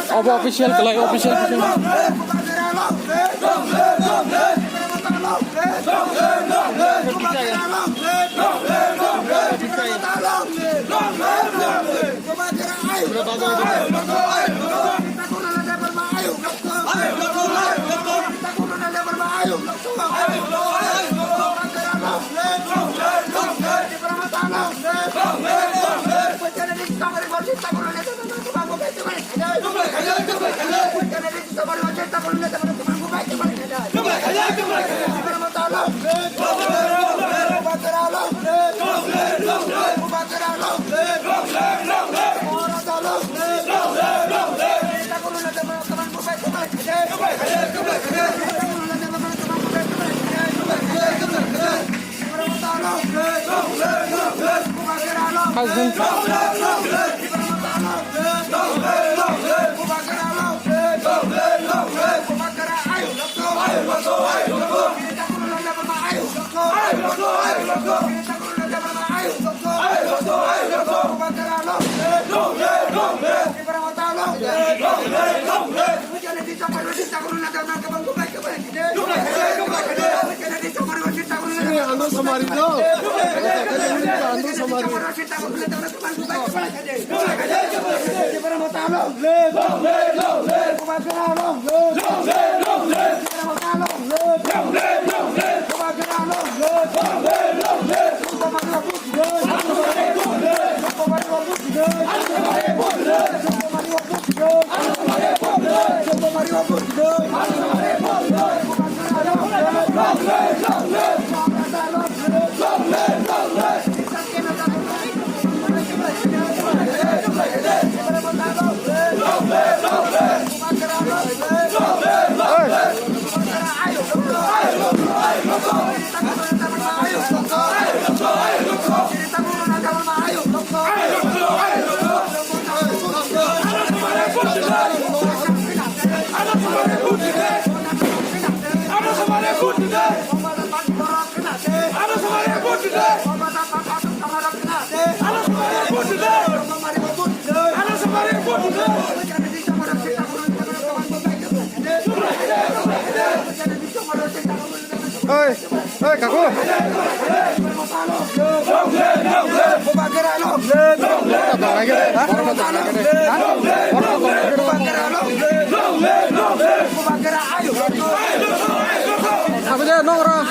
Apa official kalau official kaku. Apa dia nongkrong?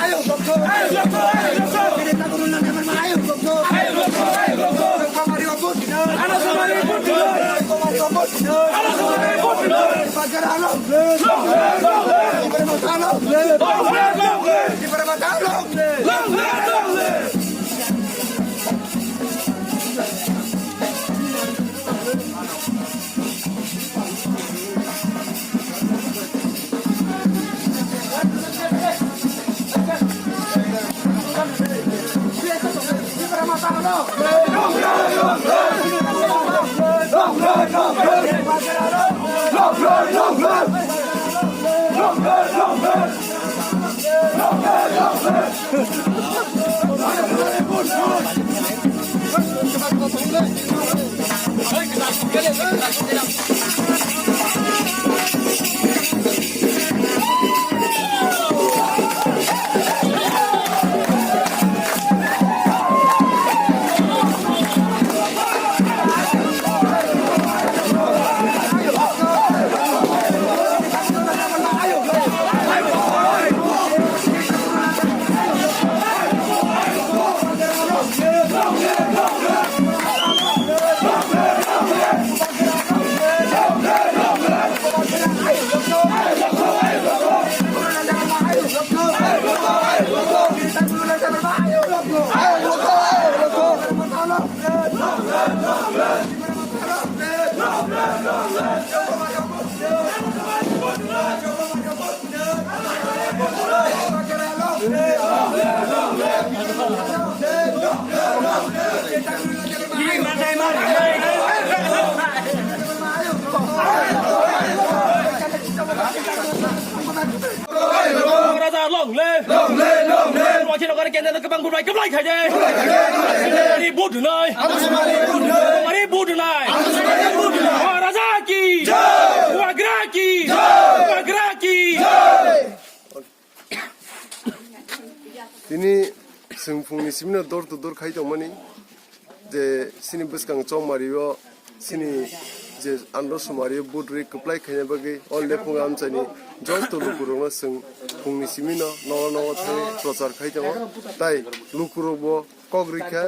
Raja lỏng lên mọi chuyện nó có cái này nó các băng bút này cấp lại khai đây đi bút từ nơi mà đi bút từ này Raja ki Wagra ki Dini sungfungni simna dor to dor khai tongmani je sini buskang chong mario sini je andro sumario budri kuplai khane bagi all lepung amchani job to lukurong sung fungni simino no no thani prochar khai tong tai lukurobo kogrikha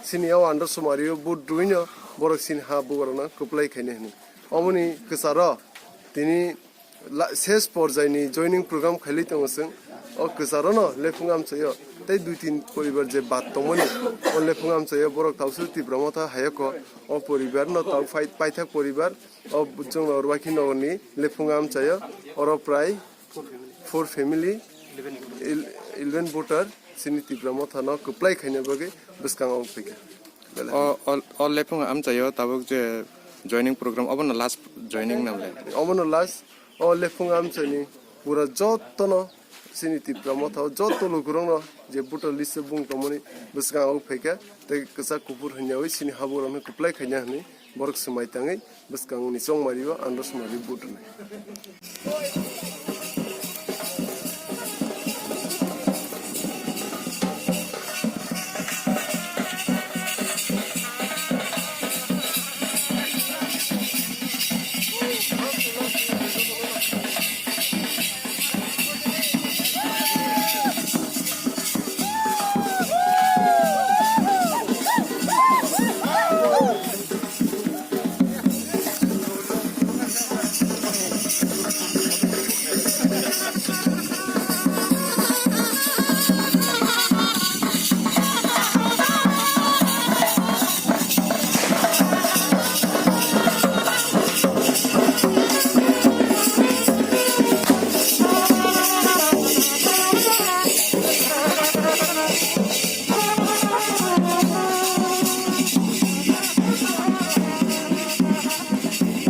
sini aw andro sumario budruino borok sin ha bugorona kuplai khane ni omoni ksara tini ses porjaini joining program khali tong sung o ksarano lepung amchayo tai 2-3 পরিবার যে বাত তমনি অলে ফুঙাম চাই বরক তাউসু তিব্রমতা হায়ক ও পরিবার ন তাউ ফাইট পাইথাক পরিবার ও বুজং নরবাকি নগনি লেফুঙাম চাই অর প্রায় 4 ফ্যামিলি 11 ভোটার সিনি তিব্রমতা ন কপ্লাই খাইনে বগে বসকাং ও ফিকে all lepung am chayo tabuk je joining program obon last joining namle অমন লাস ও লেফুঙাম চাইনি পুরা যতন sini tipramo thau joto lukurong no je buto lise bung tomoni busga au pheka te kasa kupur hnyawai sini haburam kuplai khanya ni borok sumai tangai busga ni song mariwa andos mari butne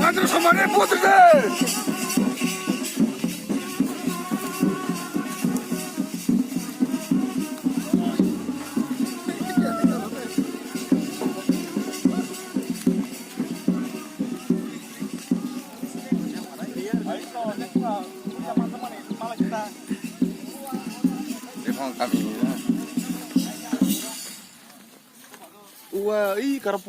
Andro Samare putrde! Wah, ih karep